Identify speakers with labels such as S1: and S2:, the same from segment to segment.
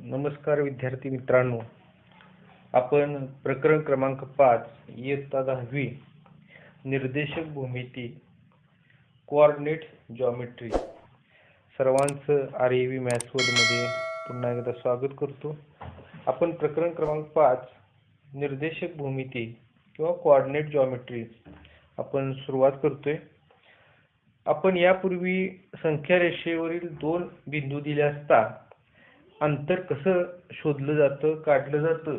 S1: नमस्कार विद्यार्थी मित्रांनो, आपण प्रकरण क्रमांक 5 इयत्ता 10वी निर्देशक भूमिती कोऑर्डिनेट जॉमेट्री सर्वांचं आरएव्ही मॅथ्स वर्ल्ड मध्ये पुन्हा एकदा स्वागत करतो। आपण प्रकरण क्रमांक 5 निर्देशक भूमिती किंवा कोऑर्डिनेट जॉमेट्री आपण सुरुवात करतोय। आपण यापूर्वी संख्या रेषेवरील दोन बिंदू दिले असता अंतर कसं शोधलं जातं, काढलं जातं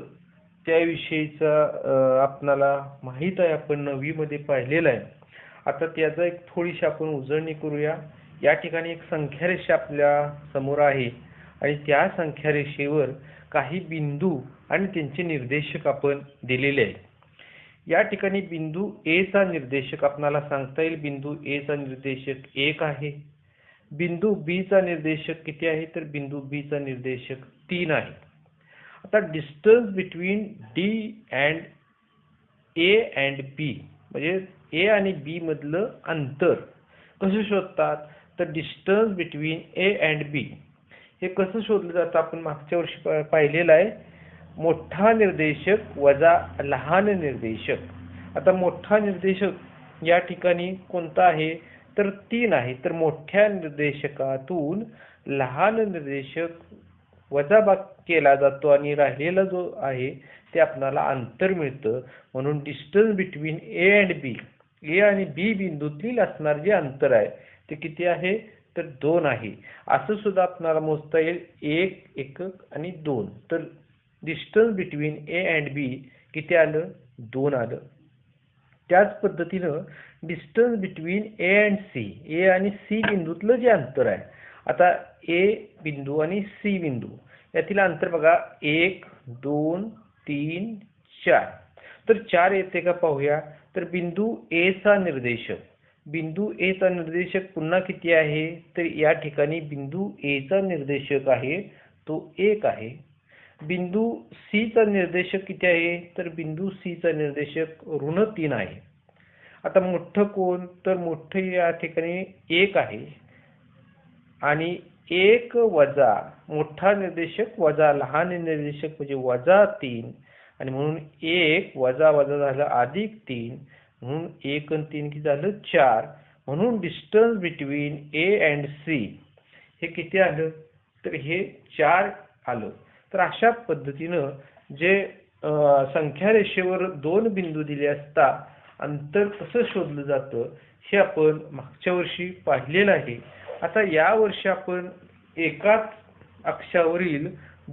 S1: त्याविषयीचा आपणाला माहित आहे, आपण 9वी मध्ये पाहिलेलं आहे। आता त्याचा एक थोडीशी आपण उजळणी करूया। या ठिकाणी एक संख्या रेषा आपल्या समोर आहे आणि त्या संख्या रेषेवर काही बिंदू आणि त्यांचे निर्देशक आपण दिलेले आहेत। या ठिकाणी बिंदू ए चा निर्देशक आपल्याला सांगता येईल, बिंदू ए चा निर्देशक 1 आहे। बिंदू बी चा निर्देशक किती आहे, तर बिंदू बी चा निर्देशक 3 आहे। आता distance between D and A and B म्हणजे ए आणि बी मधलं अंतर कसं शोधतात, तर distance between A and B हे कसं शोधलं जातं आपण मागच्या वर्षी पाहिलेलं आहे। मोठा निर्देशक वजा लहान निर्देशक। आता मोठा निर्देशक या ठिकाणी कोणता आहे, तर 3 आहे। तर मोठ्या निर्देशकातून लहान निर्देशक वजा केला जातो आणि राहिलेला जो आहे ते आपल्याला अंतर मिळतं। म्हणून डिस्टन्स बिटवीन ए अँड बी, ए आणि बी बिंदूतील असणार जे अंतर आहे ते किती आहे, तर 2 आहे। असं सुद्धा आपल्याला मोजता येईल 1 एकक आणि 2। तर distance between A and B किती आलं, 2 आलं। त्याच पद्धतीनं distance between A and C, A आणि सी बिंदूतलं जे अंतर आहे, आता ए बिंदू आणि सी बिंदू यातील अंतर बघा 1 2 3 4। तर 4 येते का पाहूया। तर बिंदू ए चा निर्देशक, बिंदू ए चा निर्देशक पुन्हा किती आहे, तर या ठिकाणी बिंदू ए चा निर्देशक आहे तो 1 आहे। बिंदू सी चा निर्देशक किती आहे, तर बिंदू सी चा निर्देशक ऋण 3 आहे। आता मोठं कोण, तर मोठं या ठिकाणी 1 आहे आणि 1 वजा मोठा निर्देशक वजा लहान निर्देशक म्हणजे वजा 3 आणि म्हणून 1 वजा वजा झालं अधिक 3 म्हणून 1 आणि 3 किती झालं, 4। म्हणून distance between A and C हे किती आलं, तर हे 4 आलं। तर अशा पद्धतीनं जे संख्या रेषेवर दोन बिंदू दिले असता अंतर कसं शोधलं जातं हे आपण मागच्या वर्षी पाहिलेलं आहे। आता या वर्षी आपण एकाच अक्षावरील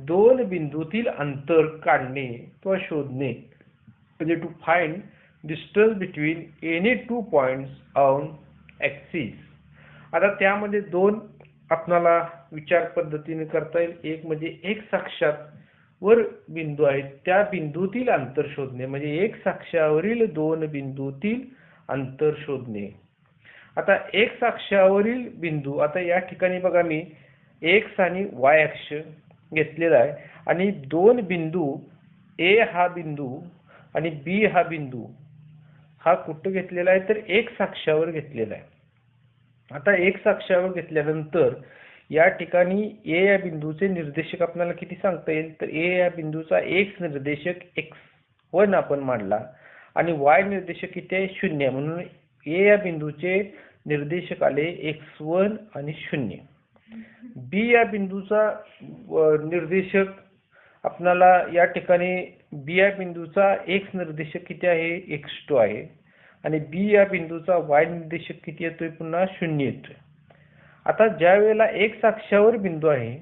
S1: दोन बिंदूतील अंतर काढणे किंवा शोधणे म्हणजे to find distance between any two points on axis. आता त्यामध्ये दोन आपल्याला विचार पद्धतीने करता येईल। एक म्हणजे एक्स अक्षावर बिंदू आहेत त्या बिंदूतील अंतर शोधणे म्हणजे एक्स अक्षावरील दोन बिंदूतील अंतर शोधणे। आता एक्स अक्षावरील बिंदू, आता या ठिकाणी बघा मी एक्स आणि वाय अक्ष घेतलेला आहे आणि दोन बिंदू ए हा बिंदू आणि बी हा बिंदू हा कुठे घेतलेला आहे, तर एक्स अक्षावर घेतलेला आहे। आता एक्स अक्षावर घेतल्यानंतर या ठिकाणी ए या बिंदूचे निर्देशक आपल्याला किती सांगता येईल, तर ए या बिंदूचा एक्स निर्देशक x1 आपण मांडला आणि वाय निर्देशक किती आहे, 0। म्हणून ए या बिंदूचे निर्देशक आले x1 आणि 0। बी या बिंदूचा निर्देशक आपल्याला या ठिकाणी बी या बिंदूचा एक्स निर्देशक किती आहे, x2 आहे आणि बी या बिंदूचा वाय निर्देशक किती येतोय, पुन्हा 0 येतोय। आता ज्या वेळेला एक्स अक्षावर बिंदू आहे,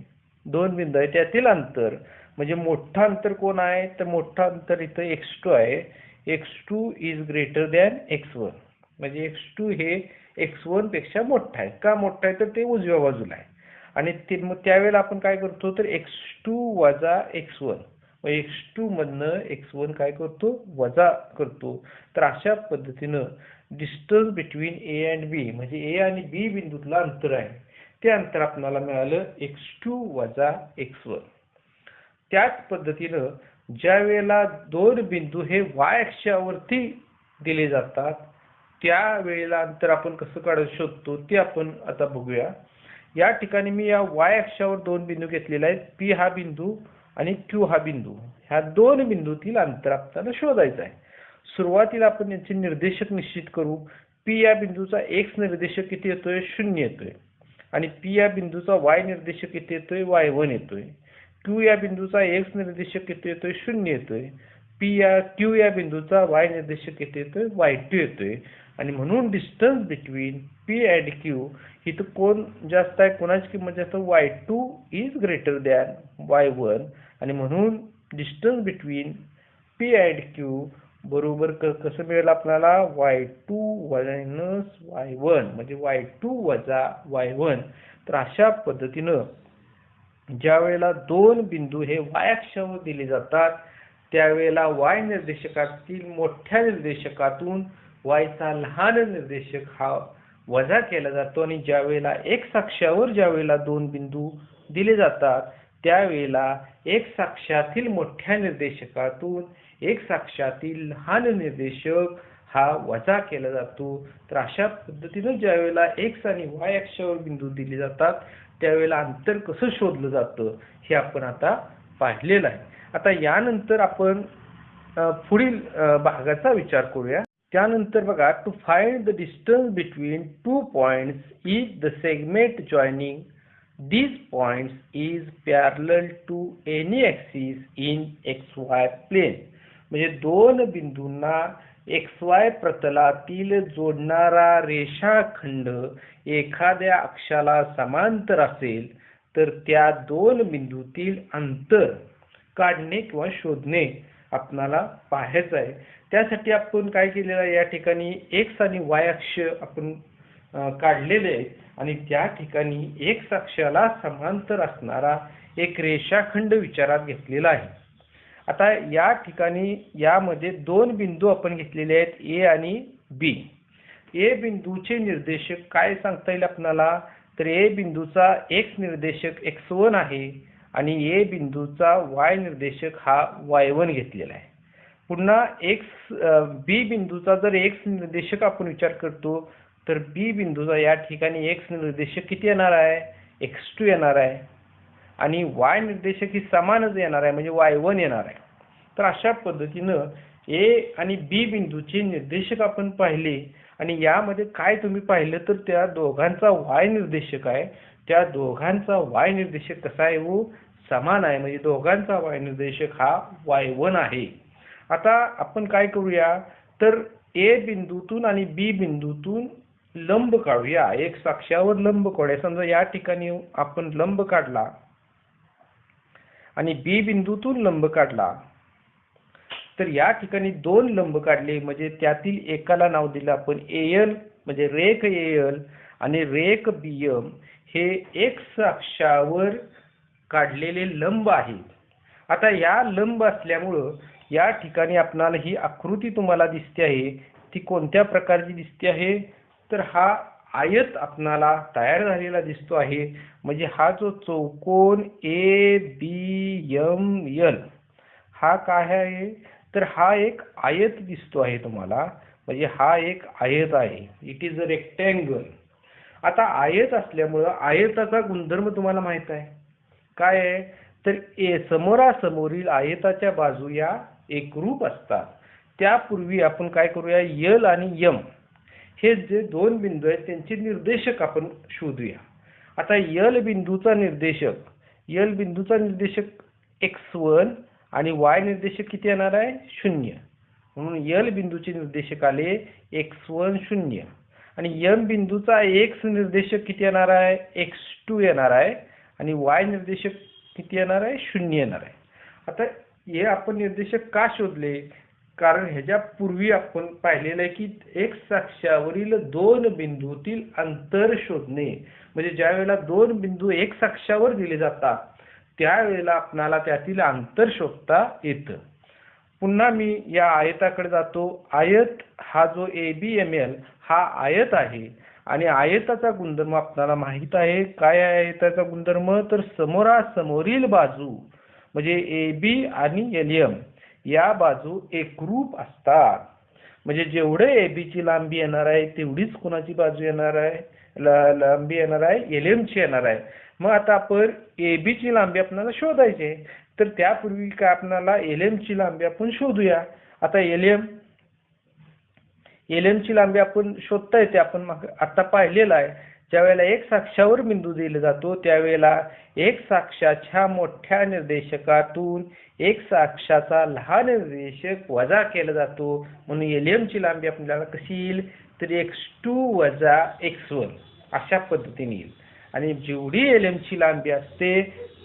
S1: दोन बिंदू आहे त्यातील अंतर म्हणजे मोठा अंतर कोण आहे, तर मोठा अंतर इथं x2 आहे। x2 is greater than x1 म्हणजे x2 हे x1 पेक्षा मोठा आहे। का मोठा आहे, तर ते उजव्या बाजूला आहे आणि ते मग त्यावेळेला आपण काय करतो, तर x2 वजा x1 म्हणजे x2 मधनं x1 काय करतो, वजा करतो। तर अशा पद्धतीनं distance between A and B म्हणजे ए आणि बी बिंदूतलं अंतर आहे ते अंतर आपल्याला मिळालं x2 वजा x1। त्याच पद्धतीनं ज्या वेळेला दोन बिंदू हे वाय अक्षावरती दिले जातात त्या वेळेला अंतर आपण कसं काढू शकतो ते आपण आता बघूया। या ठिकाणी मी या वाय अक्षावर दोन बिंदू घेतलेले आहेत, पी हा बिंदू आणि क्यू हा बिंदू. ह्या दोन बिंदूतील अंतर आपल्याला शोधायचं आहे. सुरुवातीला आपण यांचे निर्देशक निश्चित करू. पी या बिंदूचा एक्स निर्देशक किती येतोय? 0 येतोय. आणि पी या बिंदूचा वाय निर्देशक किती येतोय? y1 येतोय. क्यू या बिंदूचा एक्स निर्देशक किती येतोय? 0 येतोय. क्यू या बिंदूचा वाय निर्देशक किती येतोय? y2 येतोय. आणि म्हणून distance between P and Q इथं कोण जास्त आहे, कोणाची किंमत जास्त? y2 is greater than y1. आणि म्हणून distance between P and Q बरोबर कसं मिळेल आपल्याला? y2 मायनस y1 म्हणजे y2 वजा y1. तर अशा पद्धतीनं ज्या वेळेला दोन बिंदू हे y अक्षावर दिले जातात त्यावेळेला y निर्देशकातील मोठ्या निर्देशकातून y चा लहान निर्देशक हा वजा केला जातो. आणि ज्या वेळेला x अक्षावर ज्या वेळेला दोन बिंदू दिले जातात त्यावेळेला x अक्षातील मोठ्या निर्देशकातून x अक्षातील लहान निर्देशक हा वजा केला जातो. तर अशा पद्धतीने ज्या वेळेला x आणि y अक्षावर बिंदू दिले जातात त्यावेळेला अंतर कसं शोधलं जातं हे आपण आता पाहिलेलं आहे. आता यानंतर आपण पुढील भागाचा विचार करूया. त्यानंतर बघा, to find the distance between two points if the segment joining these points is parallel to any axis in xy plane. म्हणजे दोन बिंदूंना xy प्रतलातील जोडणारा रेषाखंड एखाद्या अक्षाला समांतर असेल तर त्या दोन बिंदूतील अंतर काढणे किंवा शोधणे आपल्याला पाहायचं आहे. त्यासाठी आपण काय केलेलं आहे, या ठिकाणी x आणि y अक्ष आपण काढलेले आहेत आणि त्या ठिकाणी एक्स अक्षाला समांतर असणारा एक रेषाखंड विचारात घेतलेला आहे. आता या ठिकाणी यामध्ये दोन बिंदू आपण घेतलेले आहेत, ए आणि बी. ए बिंदूचे निर्देशक काय सांगता येईल आपल्याला? तर ए बिंदूचा एक्स निर्देशक x1 आहे आणि ए बिंदूचा वाय निर्देशक हा y1 घेतलेला आहे. पुन्हा बी बिंदूचा जर एक्स निर्देशक आपण विचार करतो तर बी बिंदूचा या ठिकाणी एक्स निर्देशक किती येणार आहे? x2 येणार आहे. आणि वाय निर्देशक ही समानच येणार आहे म्हणजे y1 येणार आहे. तर अशा पद्धतीनं ए आणि बी बिंदूचे निर्देशक आपण पाहिले आणि यामध्ये काय तुम्ही पाहिलं तर त्या दोघांचा वाय निर्देशक आहे, त्या दोघांचा वाय निर्देशक कसा आहे? वो समान आहे म्हणजे दोघांचा वाय निर्देशक हा y1 आहे. आता आपण काय करूया तर ए बिंदूतून आणि बी बिंदूतून लंब काढूया, एक्स अक्षावर लंब काढूया. समजा या ठिकाणी आपण लंब काढला आणि बी बिंदूतून लंब काढला तर या ठिकाणी दोन लंब काढले म्हणजे त्यातील एकाला नाव दिलं आपण एल म्हणजे रेख एल आणि रेख बीएम. हे एक्स अक्षावर काढलेले लंब आहेत. आता या लंब असल्यामुळं या ठिकाणी आपल्याला ही आकृती तुम्हाला दिसते आहे, ती कोणत्या प्रकारची दिसते आहे तर हा आयत आपणाला तयार झालेला दिसतो आहे. म्हणजे हा जो चौकोन ए बी एम एल हा काय आहे तर हा एक आयत दिसतो आहे तुम्हाला, म्हणजे हा एक आयत आहे. It is a rectangle. आता आयत असल्यामुळं आयताचा गुणधर्म तुम्हाला माहित आहे काय आहे तर समोरासमोरील आयताच्या बाजू या एकरूप असतात. त्यापूर्वी आपण काय करूया, एल आणि एम हे जे दोन बिंदू आहेत त्यांचे निर्देशक आपण शोधूया. आता एल बिंदूचा निर्देशक x1 आणि y निर्देशक किती येणार आहे? 0. म्हणून एल बिंदूचे निर्देशक आले x1 0 आणि एम बिंदूचा x निर्देशक किती येणार आहे? x2 येणार आहे आणि y निर्देशक किती येणार आहे? 0 येणार आहे. आता हे आपण निर्देशक का शोधले? कारण ह्याच्या पूर्वी आपण पाहिलेलं आहे की एक्स अक्षावरील दोन बिंदूतील अंतर शोधणे म्हणजे ज्या वेळेला दोन बिंदू एक्स अक्षावर दिले जातात त्यावेळेला आपल्याला त्यातील अंतर शोधता येतं. पुन्हा मी या आयताकडे जातो. आयत हा जो ABML हा आयत आहे आणि आयताचा गुणधर्म आपल्याला माहित आहे. काय आहे आयताचा गुणधर्म तर समोरासमोरील बाजू म्हणजे AB आणि LM या बाजू एकरूप असतात. म्हणजे जेवढे AB ची लांबी येणार आहे तेवढीच कोणाची बाजू येणार आहे लांबी येणार आहे, LM ची येणार आहे. मग आता आपण AB ची लांबी आपल्याला शोधायची आहे. तर त्यापूर्वी काय आपल्याला LM ची लांबी आपण शोधूया. आता LM ची लांबी आपण शोधता येते, आपण आता पाहिलेलं आहे. ज्यावेळेला एक्स अक्षावर बिंदू दिला जातो त्यावेळेला एक्स अक्षाच्या मोठ्या निर्देशकातून एक्स अक्षाचा लहान निर्देशक वजा केला जातो, म्हणून LM ची लांबी आपल्याला कशी येईल तर x2 वजा x1 अशा पद्धतीने येईल. आणि जेवढी LM ची लांबी असते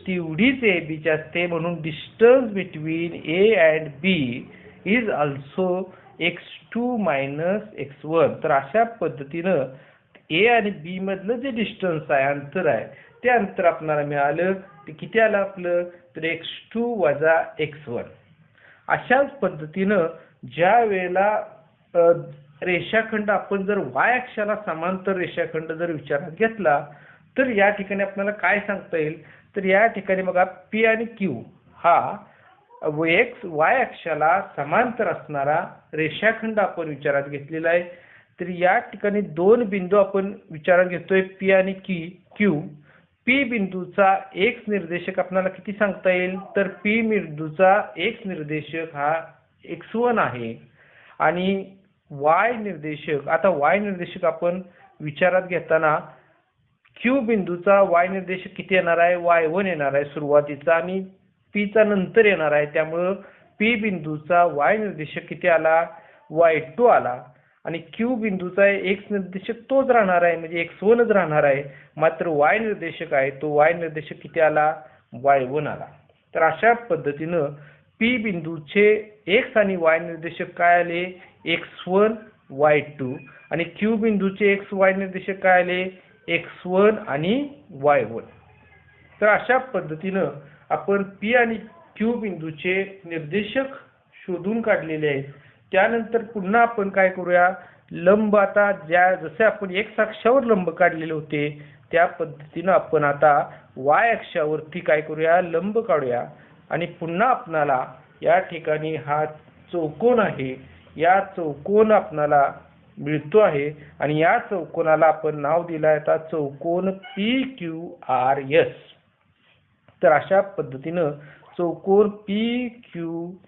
S1: तेवढीच AB ची असते, म्हणून distance between A and B is also x2 minus x1. तर अशा पद्धतीनं A आणि B मधलं जे डिस्टन्स आहे, अंतर आहे, ते अंतर आपल्याला मिळालं. ते किती आलं आपलं तर x2 वजा x1. अशाच पद्धतीनं ज्या वेळेला रेषाखंड आपण जर y अक्षाला समांतर रेषाखंड जर विचारात घेतला तर या ठिकाणी आपल्याला काय सांगता येईल तर या ठिकाणी बघा P आणि Q हा y अक्षाला समांतर असणारा रेषाखंड आपण विचारात घेतलेला आहे. तर या ठिकाणी दोन बिंदू आपण विचारात घेतोय P आणि Q. P बिंदूचा x निर्देशक आपल्याला किती सांगता येईल तर P बिंदूचा x निर्देशक हा x1 आहे. आणि y निर्देशक, आता y निर्देशक आपण विचारात घेताना Q बिंदूचा y निर्देशक किती येणार आहे y1 येणार आहे सुरुवातीचा, आणि P चा नंतर येणार आहे. त्यामुळे P बिंदूचा y निर्देशक किती आला y2 आला. आणि Q बिंदूचा x निर्देशक तोच राहणार आहे, म्हणजे x1च राहणार आहे. मात्र y निर्देशक आहे तो y निर्देशक किती आला y1 आला. तर अशा पद्धतीनं P बिंदूचे x आणि y निर्देशक काय आले x1 y2, आणि Q बिंदूचे x y निर्देशक काय आले x1 आणि y1. तर अशा पद्धतीनं आपण P आणि Q बिंदूचे निर्देशक शोधून काढलेले आहेत. त्यानंतर पुन्हा आपण काय करूया, लंब, आता जसे आपण x अक्षावर लंब काढलेले होते त्या पद्धतीनं आपण आता y अक्षावरती काय करूया लंब काढूया. आणि पुन्हा आपल्याला या ठिकाणी हा चौकोन आहे, या चौकोन आपल्याला मिळतो आहे, आणि या चौकोनाला आपण नाव दिलं आहे आता चौकोन PQRS. तर अशा पद्धतीनं चौकोन PQSR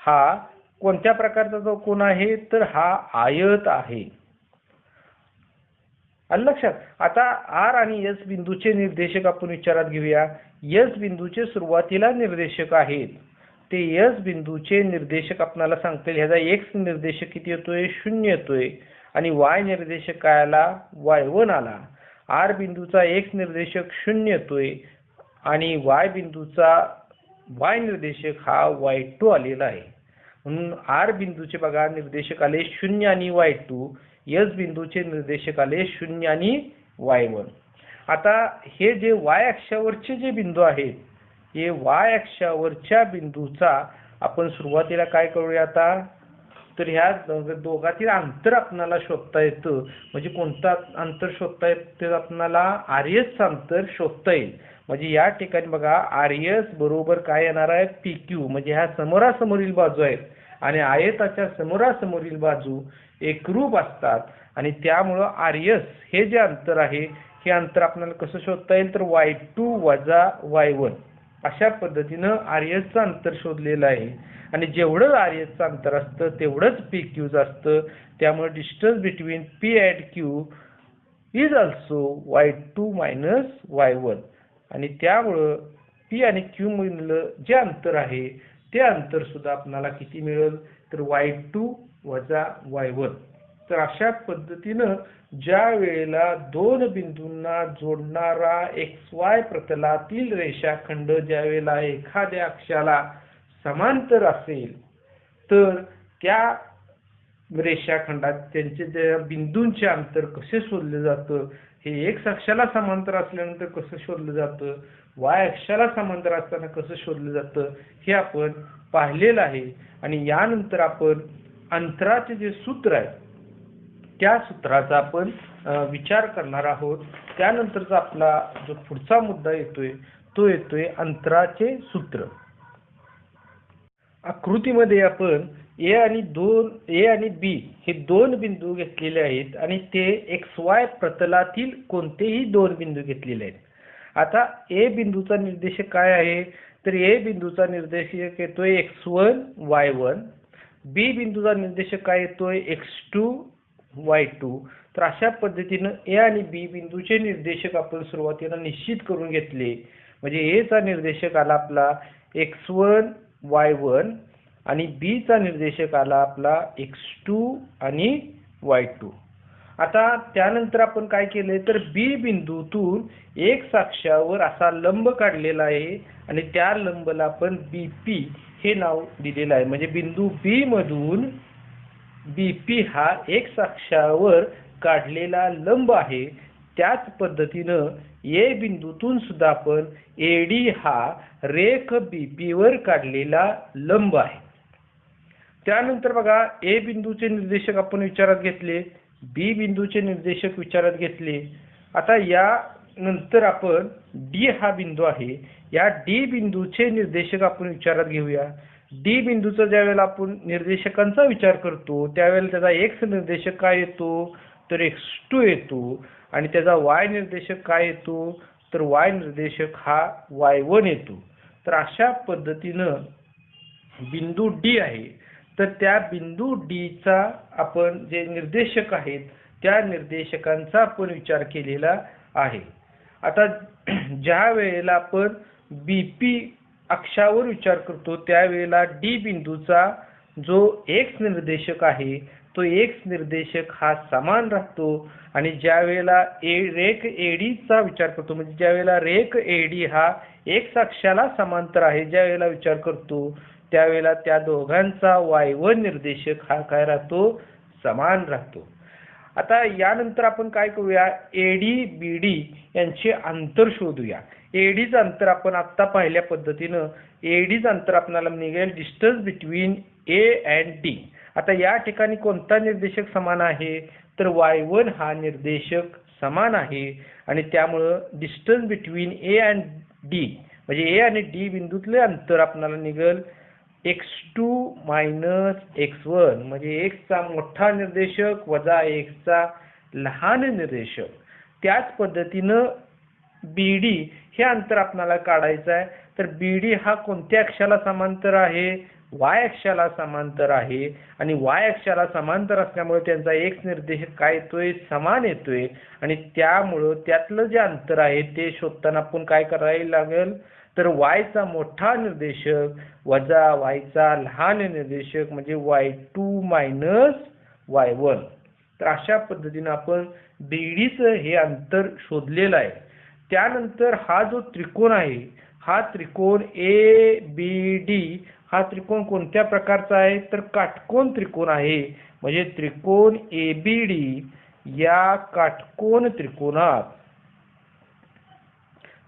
S1: हा कोणत्या प्रकारचा चौकोन आहे तर हा आयत आहे. आलं लक्षात. आता R आणि S बिंदूचे निर्देशक आपण विचारात घेऊया. S बिंदूचे सुरुवातीला निर्देशक आहेत, ते S बिंदूचे निर्देशक आपल्याला सांगतील. ह्याचा x निर्देशक किती येतोय 0 येतोय, आणि y निर्देशक काय आला y1 आला. R बिंदूचा x निर्देशक 0 येतोय, आणि y बिंदूचा y निर्देशक हा y2 आलेला आहे. म्हणून R बिंदूचे बघा निर्देशक आले 0 आणि y2, S बिंदूचे निर्देशक आले 0 आणि y1. आता हे जे y अक्षावरचे जे बिंदू आहेत, हे y अक्षावरच्या बिंदूचा आपण सुरुवातीला काय करूया आता तर ह्या दोघातील अंतर आपल्याला शोधता येतं. म्हणजे कोणता अंतर शोधता येतं आपल्याला RS चं अंतर शोधता येईल. म्हणजे या ठिकाणी बघा RS बरोबर काय येणार आहे PQ, म्हणजे ह्या समोरासमोरील बाजू आहेत, आणि आयताच्या समोरासमोरील बाजू एकरूप असतात, आणि त्यामुळं RS हे जे अंतर आहे हे अंतर आपल्याला कसं शोधता येईल तर y2 वजा y1 अशा पद्धतीनं RS चं अंतर शोधलेलं आहे. आणि जेवढं RS चं अंतर असतं तेवढंच PQ चं असतं. त्यामुळे distance between P and Q is also y2 minus y1. आणि त्यामुळं P आणि Q मधलं जे अंतर आहे ते अंतर सुद्धा आपल्याला किती मिळेल तर y2 वजा y1. तर अशा पद्धतीनं ज्या वेळेला दोन बिंदूंना जोडणारा XY प्रतलातील रेषाखंड ज्या वेळेला एखाद्या अक्षाला समांतर असेल तर त्या रेषाखंडात त्यांचे त्या बिंदूंचे अंतर कसे शोधले जातं, हे x अक्षाला समांतर असल्यानंतर कसं शोधलं जातं, y अक्षाला समांतर असताना कसं शोधलं जातं हे आपण पाहिलेलं आहे. आणि यानंतर आपण अंतराचे जे सूत्र आहे त्या सूत्राचा आपण विचार करणार आहोत. त्यानंतरचा आपला जो पुढचा मुद्दा येतोय तो येतोय अंतराचे सूत्र. आकृतीमध्ये आपण ए आणि बी हे दोन बिंदू घेतलेले आहेत आणि ते XY प्रतलातील कोणतेही दोन बिंदू घेतलेले आहेत. आता ए बिंदूचा निर्देशक काय आहे, तर ए बिंदूचा निर्देशक येतोय x1 y1, बी बिंदूचा निर्देशक काय येतोय x2 y2. तर अशा पद्धतीनं ए आणि बी बिंदूचे निर्देशक आपण सुरुवातीला निश्चित करून घेतले. म्हणजे ए चा निर्देशक आला आपला x1 y1 आणि बी चा निर्देशक आला आपला x2 आणि y2. आता त्यानंतर आपण काय केलंय, तर बी बिंदूतून एक्स अक्षावर असा लंब काढलेला आहे आणि त्या लंबला आपण BP हे नाव दिलेलं आहे. म्हणजे बिंदू बी मधून BP हा एक्स अक्षावर काढलेला लंब आहे. त्याच पद्धतीनं ए बिंदूतून सुद्धा आपण AD हा रेख BP वर काढलेला लंब आहे. त्यानंतर बघा, ए बिंदूचे निर्देशक आपण विचारात घेतले, बी बिंदूचे निर्देशक विचारात घेतले. आता या नंतर आपण डी हा बिंदू आहे, या डी बिंदूचे निर्देशक आपण विचारात घेऊया. डी बिंदूचा ज्यावेळेला आपण निर्देशकांचा विचार करतो त्यावेळेला त्याचा एक्स निर्देशक काय येतो, तर x2 येतो आणि त्याचा वाय निर्देशक काय येतो, तर वाय निर्देशक हा y1 येतो. तर अशा पद्धतीनं बिंदू डी आहे, तर त्या बिंदू डी चा आपण जे निर्देशक आहेत त्या निर्देशकांचा आपण विचार केलेला आहे. आता ज्या वेळेला आपण BP अक्षावर विचार करतो त्यावेळेला डी बिंदूचा जो एक्स निर्देशक आहे तो एक्स निर्देशक हा समान राहतो आणि ज्या वेळेला रेख AD चा विचार करतो, म्हणजे ज्या वेळेला रेख AD हा एक्स अक्षाला समांतर आहे ज्या वेळेला विचार करतो त्यावेळेला त्या दोघांचा y1 निर्देशक हा काय राहतो, समान राहतो. आता यानंतर आपण काय करूया, AD BD यांचे अंतर शोधूया. ADचं अंतर आपण आता पाहिल्या पद्धतीनं ADचं अंतर आपल्याला निघेल distance between A and D. आता या ठिकाणी कोणता निर्देशक समान आहे, तर y1 हा निर्देशक समान आहे आणि त्यामुळं distance between A and D म्हणजे ए आणि डी बिंदूतले अंतर आपल्याला निघेल x2 - x1 म्हणजे x चा मोठा निर्देशक वजा x चा लहान निर्देशक. त्याच पद्धतीनं BD हे अंतर आपल्याला काढायचं आहे, तर BD हा कोणत्या अक्षाला समांतर आहे, y अक्षाला समांतर आहे आणि y अक्षाला समांतर असल्यामुळे त्यांचा x निर्देशक काय येतोय, समान येतोय आणि त्यामुळं त्यातलं जे अंतर आहे ते शोधताना आपण काय करायला लागेल, तर y चा मोठा निर्देशक वजा y चा लहान निर्देशक म्हणजे y2 - y1. तर अशा पद्धतीने आपण BDचं हे अंतर शोधलेलं आहे. त्यानंतर हा जो त्रिकोण आहे हा त्रिकोण ABD हा त्रिकोण कोणत्या प्रकारचा आहे, तर काटकोन त्रिकोण आहे. म्हणजे त्रिकोण ABD या काटकोन त्रिकोणात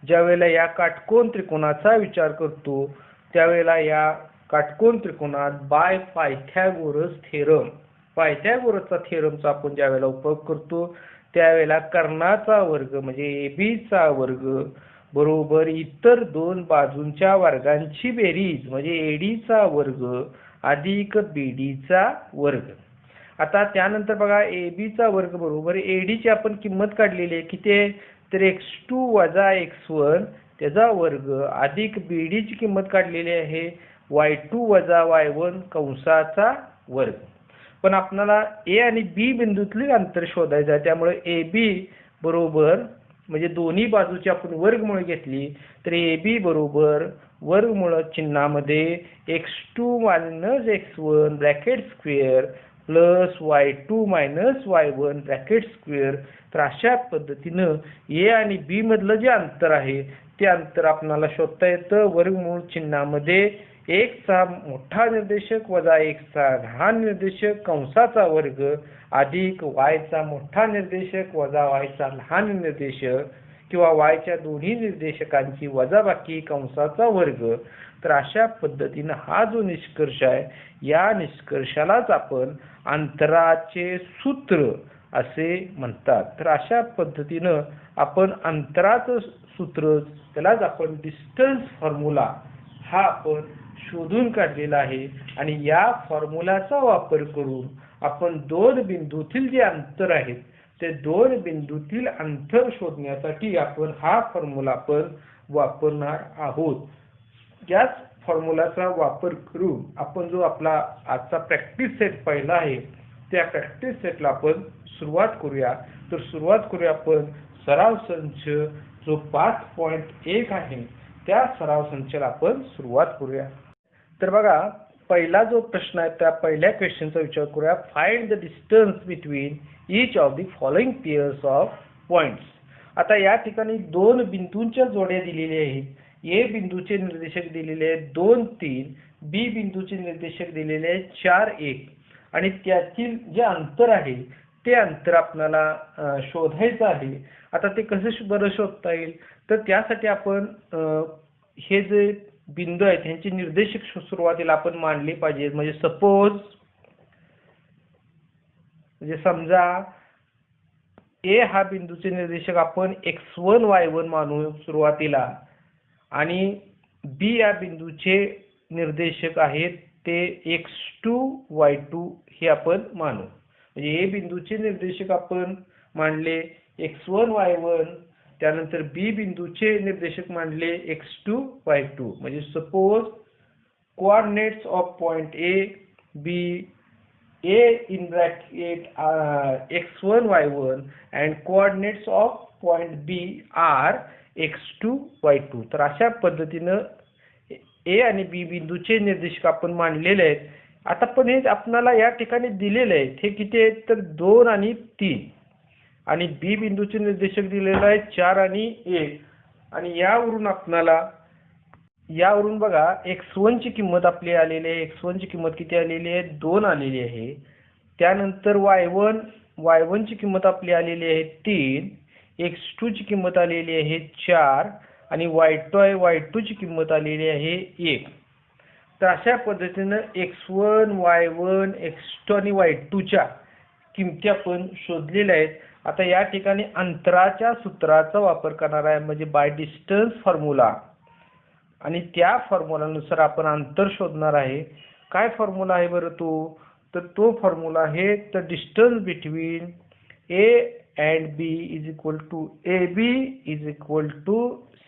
S1: ज्यावेळेला या काटकोन त्रिकोणाचा विचार करतो त्यावेळेला या काटकोन त्रिकोणात बाय पायथागोरसचा थेरमचा आपण ज्यावेळेला उपयोग करतो त्यावेळेला कर्णाचा वर्ग म्हणजे AB चा वर्ग बरोबर इतर दोन बाजूंच्या वर्गांची बेरीज म्हणजे AD चा वर्ग अधिक BD चा वर्ग. आता त्यानंतर बघा AB चा वर्ग बरोबर AD ची आपण किंमत काढलेली आहे किती आहे, तर x2 वजा x1 त्याचा वर्ग अधिक BD ची किंमत काढलेली आहे y2 वजा y1 कंसाचा वर्ग. पण आपल्याला A आणि B बिंदूतले अंतर शोधायचे आहे त्यामुळे AB बरोबर म्हणजे दोन्ही बाजूची आपण वर्गमूळ घेतली तर AB बरोबर वर्गमूळ चिन्हामध्ये x2 - x1 bracket square plus y2 - y1 bracket square. तर अशा पद्धतीनं A आणि B मधलं जे अंतर आहे ते अंतर आपल्याला शोधता येतं वर्गमूळ चिन्हामध्ये x चा मोठा निर्देशक वजा x चा लहान निर्देशक कंसाचा वर्ग अधिक y चा मोठा निर्देशक वजा y चा लहान निर्देशक किंवा y च्या दोन्ही निर्देशकांची वजाबाकी कंसाचा वर्ग. तर अशा पद्धतीनं हा जो निष्कर्ष आहे या निष्कर्षालाच आपण अंतराचे सूत्र असे म्हणतात. तर अशा पद्धतीनं आपण अंतराचं सूत्र त्यालाच आपण डिस्टन्स फॉर्म्युला हा आपण शोधून काढलेला आहे आणि या फॉर्म्युलाचा वापर करून आपण दोन बिंदूतील जे अंतर आहेत ते दोन बिंदूतील अंतर शोधण्यासाठी आपण हा फॉर्म्युला आपण वापरणार आहोत. याच फॉर्म्युलाचा वापर करून आपण जो आपला आजचा प्रॅक्टिस सेट पहिला आहे त्या प्रॅक्टिस सेटला आपण सुरुवात करूया. तर सुरुवात करूया आपण सराव संच जो 5.1 आहे त्या सराव संचाला आपण सुरुवात करूया. तर बघा पहिला जो प्रश्न आहे त्या पहिल्या क्वेश्चनचा विचार करूया. Find the distance between each of the following pairs of points. आता या ठिकाणी दोन बिंदूंच्या जोड्या दिलेल्या आहेत. ए बिंदूचे निर्देशक दिलेले आहेत 2 3, बी बिंदूचे निर्देशक दिलेले आहेत 4 1 आणि त्यातील जे अंतर आहे ते अंतर आपल्याला शोधायचं आहे. आता ते कसं बरं शोधता येईल तर त्यासाठी आपण हे जे बिंदू आहेत त्यांचे निर्देशक सुरुवातीला आपण मांडले पाहिजे. म्हणजे सपोज म्हणजे समजा ए हा बिंदूचे निर्देशक आपण x1 y1 मानू सुरुवातीला आणि बी या बिंदूचे निर्देशक आहेत ते x2 y2 हे आपण मानू. म्हणजे ए बिंदूचे निर्देशक आपण मानले x1 y1 त्यानंतर बी बिंदूचे निर्देशक मानले x2 y2. म्हणजे suppose coordinates of point A B a in bracket x1 y1 and coordinates of point B are x2 y2. तर अशा पद्धतीने ए आणि बी बिंदूचे निर्देशक आपण मांडलेले आहेत. आता पण हे आपल्याला या ठिकाणी दिलेले आहेत हे किती आहेत तर 2 आणि 3 आणि बी बिंदूचे निर्देशक दिलेले आहेत 4 आणि 1 आणि यावरून बघा x1 ची किंमत आपली आलेली आहे. x1 ची किंमत किती आलेली आहे 2 आलेली आहे. त्यानंतर y1 ची किंमत आपली आलेली आहे 3, x2 ची किंमत आलेली आहे 4 आणि y2 ची किंमत आलेली आहे 1. तर अशा पद्धतीने x1 y1 x2 आणि y2 च्या किमती आपण शोधलेल्या आहेत. आता या ठिकाणी अंतराच्या सूत्राचा वापर करणार आहे म्हणजे बाय डिस्टन्स फॉर्म्युला आणि त्या फॉर्म्युलानुसार आपण अंतर शोधणार आहे. काय फॉर्म्युला आहे बरं तर तो फॉर्म्युला आहे तर distance between A and B is equal to AB is equal to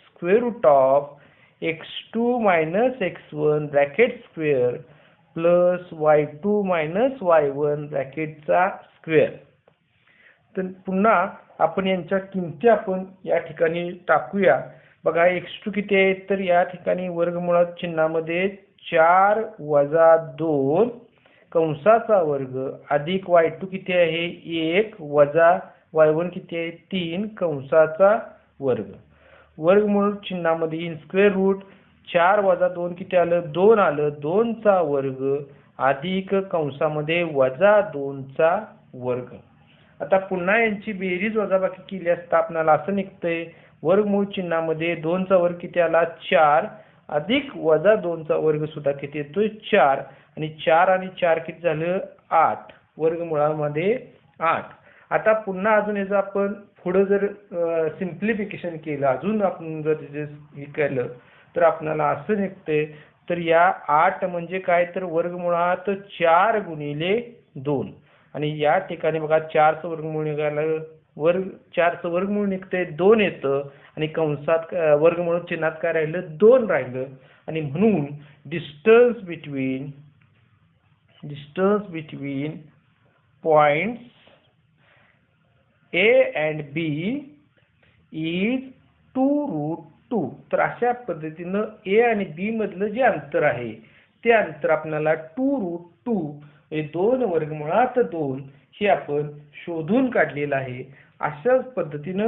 S1: square root of x2 minus x1 bracket square plus y2 minus y1 ब्रॅकेटचा स्क्वेअर. तर पुन्हा आपण यांच्या किमती आपण या ठिकाणी टाकूया. बघा x2 किती आहे तर या ठिकाणी वर्गमुळात चिन्हामध्ये 4 वजा 2 कंसाचा वर्ग अधिक y2 किती आहे 1 वजा y1 किती आहे 3 कंसाचा वर्ग. वर्गमूळ चिन्हामध्ये इन स्क्वेअर रूट 4 वजा 2 किती आलं 2 आलं 2 चा वर्ग अधिक कंसामध्ये वजा 2 चा वर्ग. आता पुन्हा यांची बेरीज वजाबाकी केली असता आपल्याला असं निघतंय वर्गमूळ चिन्हामध्ये 2 चा वर्ग किती आला 4 अधिक वजा 2 चा वर्ग सुद्धा किती येतोय 4 आणि 4 आणि 4 किती झालं 8 वर्गमुळामध्ये 8. आता पुन्हा अजून याचं आपण पुढे जर सिम्प्लिफिकेशन केलं अजून आपण जर हे केलं तर आपल्याला असं निघतंय तर या 8 म्हणजे काय तर वर्गमुळात 4 गुणिले 2 आणि या ठिकाणी बघा 4 चं वर्गमूळ निघालं 4 चं वर्गमूळ निघतंय 2 येतं आणि कंसात वर्गमूळ चिन्हात काय राहिलं 2 राहिलं आणि म्हणून distance between points A and B is 2√2. तर अशा पद्धतीने A आणि B मधलं जे अंतर आहे ते अंतर आपल्याला 2√2 हे 2 वर्गमुळात 2 हे आपण शोधून काढलेलं आहे. अशाच पद्धतीने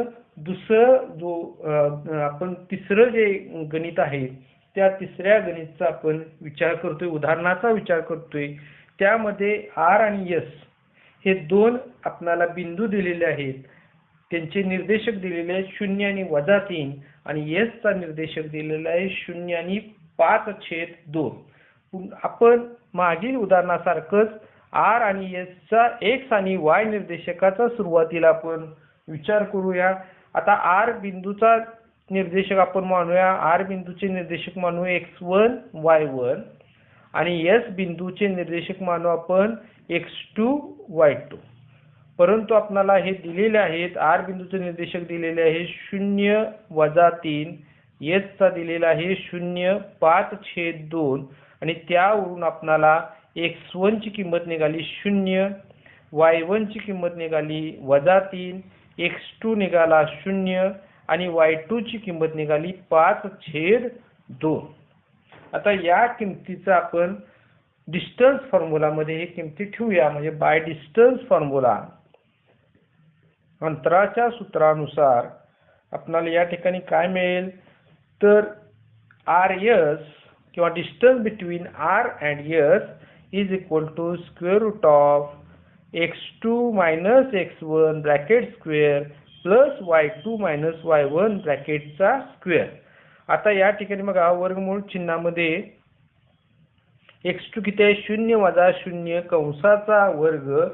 S1: आपण तिसरं जे गणित आहे त्या तिसऱ्या गणिताचा आपण विचार करतोय उदाहरणाचा विचार करतोय. त्यामध्ये R आणि S हे दोन आपल्याला बिंदू दिलेले आहेत. त्यांचे निर्देशक दिलेले आहेत 0 आणि -3 आणि S चा निर्देशक दिलेला आहे 0 आणि 5/2. आपण मागील उदाहरणासारखंच R आणि S चा X आणि Y निर्देशकाचा सुरुवातीला आपण विचार करूया. आता R बिंदूचा निर्देशक आपण मानूया R बिंदूचे निर्देशक मानूया x1 y1 आणि एस बिंदूचे निर्देशक मानू आपण x2 y2. परंतु आपल्याला हे दिलेले आहेत, आर बिंदूचे निर्देशक दिलेले आहे 0 वजा 3, एस चा दिलेला आहे 0 5/2 आणि त्यावरून आपल्याला x1 ची किंमत निघाली 0, y1 ची किंमत निघाली वजा 3, x2 निघाला 0 आणि y2 ची किंमत निघाली 5/2. आता या किमतीचा आपण डिस्टन्स फॉर्म्युला मध्ये हे किमती ठेवूया. म्हणजे बाय डिस्टन्स फॉर्म्युला, अंतराच्या सूत्रानुसार आपल्याला या ठिकाणी काय मिळेल, तर आर एस किंवा distance between R and S is equal to square root of x2 minus x1 bracket square plus y2 minus y1 ब्रॅकेटचा स्क्वेअर. आता या ठिकाणी बघा वर्गमूळ चिन्हामध्ये x2 किती आहे, 0 वजा 0 कंसाचा वर्ग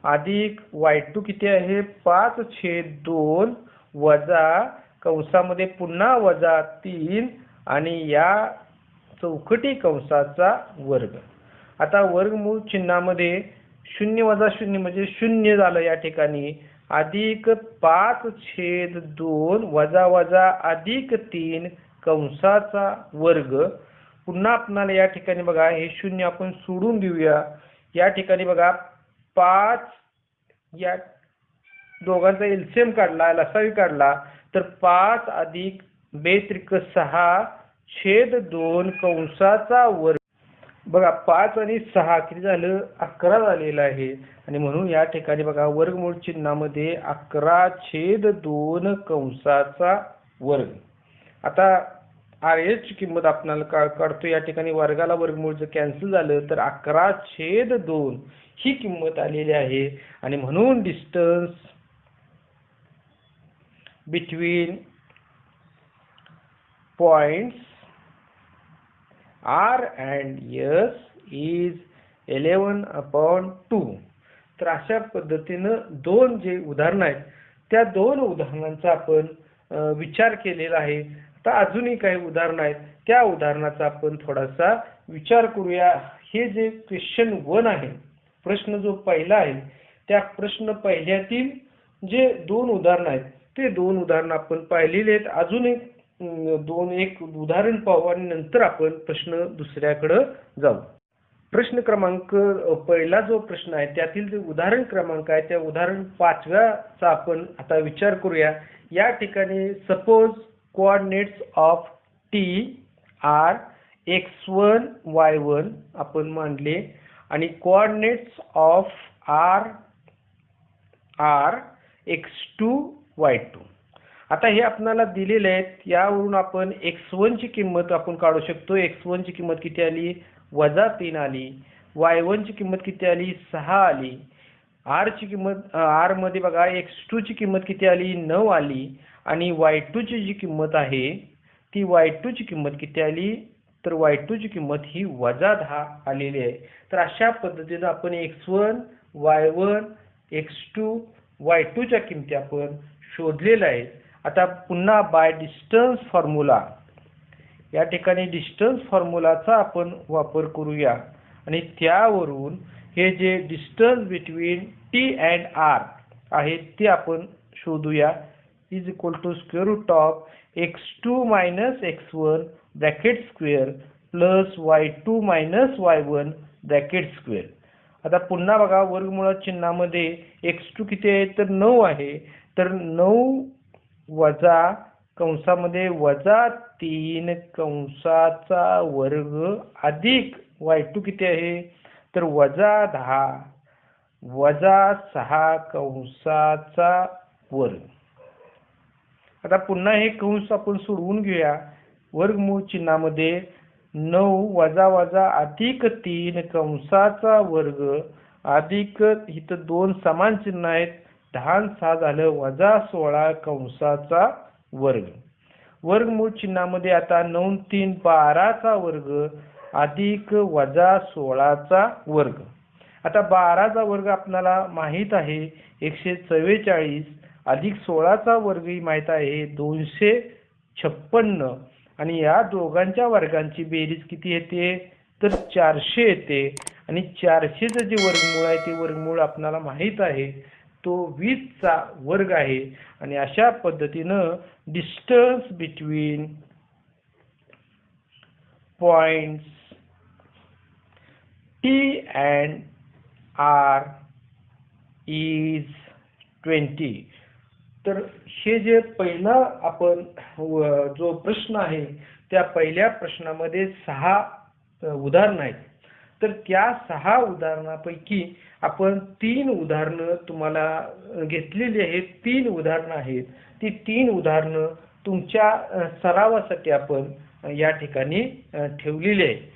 S1: अधिक y2 किती आहे 5/2 वजा कंसामध्ये पुन्हा वजा 3 आणि या चौकटी कंसाचा वर्ग. आता वर्गमूळ चिन्हामध्ये 0 वजा 0 म्हणजे 0 झालं या ठिकाणी, अधिक 5/2 वजा वजा अधिक 3 कंसाचा वर्ग. पुन्हा आपल्याला या ठिकाणी बघा हे 0 आपण सोडून देऊया. या ठिकाणी बघा 5 या दोघांचा एलसीएम काढला, लसावी काढला तर 5 अधिक 2 त्रिक 6/2 कंसाचा वर्ग. बघा 5 आणि 6 किती झालं, 11 झालेलं आहे आणि म्हणून या ठिकाणी बघा वर्गमूळ चिन्हामध्ये 11/2 कंसाचा वर्ग. आता आर एस ची किंमत आपल्याला काढतो. या ठिकाणी वर्गाला वर्गमूळ जर कॅन्सल झालं तर 11/2 ही किंमत आलेली आहे आणि म्हणून distance between points R and S is 11/2. तर अशा पद्धतीनं दोन जे उदाहरण आहेत त्या दोन उदाहरणांचा आपण विचार केलेला आहे. आता अजूनही काही उदाहरण आहेत, त्या उदाहरणाचा आपण थोडासा विचार करूया. हे जे क्वेश्चन 1 आहे, प्रश्न जो पहिला आहे, त्या प्रश्न पहिल्यातील जे दोन उदाहरण आहेत ते दोन उदाहरण आपण पाहिलेले आहेत. अजून एक उदाहरण पाहू आणि नंतर आपण प्रश्न दुसऱ्याकडे जाऊ. प्रश्न क्रमांक पहिला जो प्रश्न आहे त्यातील जे उदाहरण क्रमांक आहे त्या उदाहरण 5व्याचा आपण आता विचार करूया. या ठिकाणी suppose coordinates of T R x1 y1 आपण मांडले आणि coordinates of R R x2 y2. आता हे आपल्याला दिलेले आहेत. यावरून आपण x1 ची किंमत आपण काढू शकतो. x1 ची किंमत किती आली, वजा 3 आली. y1 ची किंमत किती आली, 6 आली. आर ची किंमत आर मध्ये बघा x2 ची किंमत किती आली, 9 आली आणि y2 ची जी किंमत आहे ती y2 ची किंमत किती आली, तर y2 ची किंमत ही वजा 10 आलेली आहे. तर अशा पद्धतीने आपण x1 y1 x2 y2 च्या किमती आपण शोधलेल्या आहेत. आता पुन्हा बाय डिस्टन्स फॉर्म्युला, या ठिकाणी डिस्टन्स फॉर्म्युलाचा आपण वापर करूया आणि त्यावरून हे जे distance between T and R आहे ते आपण शोधूया. Is equal to square root of x2 minus x1 bracket square plus y2 minus y1 bracket square. आता पुन्हा बघा वर्गमूळ चिन्हामध्ये x2 किती आहे, तर 9 आहे. तर 9 वजा कंसामध्ये वजा 3 कंसाचा वर्ग अधिक y2 किती आहे, तर वजा 10 वजा 6 कंसाचा वर्ग. आता पुन्हा हे कंस आपण सोडवून घेऊया. वर्गमूळ चिन्हामध्ये 9 वजा वजा अधिक 3 कंसाचा वर्ग अधिक इथं 2 समान चिन्ह आहेत, 10 6 झालं वजा 16 कंसाचा वर्ग. वर्गमूळ चिन्हामध्ये आता 9 3 12चा वर्ग अधिक वजा 16चा वर्ग. आता 12चा वर्ग आपल्याला माहित आहे 144 अधिक 16चा वर्ग ही माहित आहे 256 आणि या दोघांच्या वर्गांची बेरीज किती येते, तर 400 येते आणि 400चं जे वर्गमूळ आहे ते वर्गमूळ आपल्याला माहित आहे, तो 20चा वर्ग आहे. आणि अशा पद्धतीनं distance between points T and R is 20. तर हे जे पहिला आपण जो प्रश्न आहे त्या पहिल्या प्रश्नामध्ये 6 उदाहरण आहेत. तर त्या 6 उदाहरणापैकी आपण 3 उदाहरणं तुम्हाला घेतलेली आहेत. 3 उदाहरणं आहेत. ती 3 उदाहरणं तुमच्या सरावासाठी आपण या ठिकाणी ठेवलेली आहे.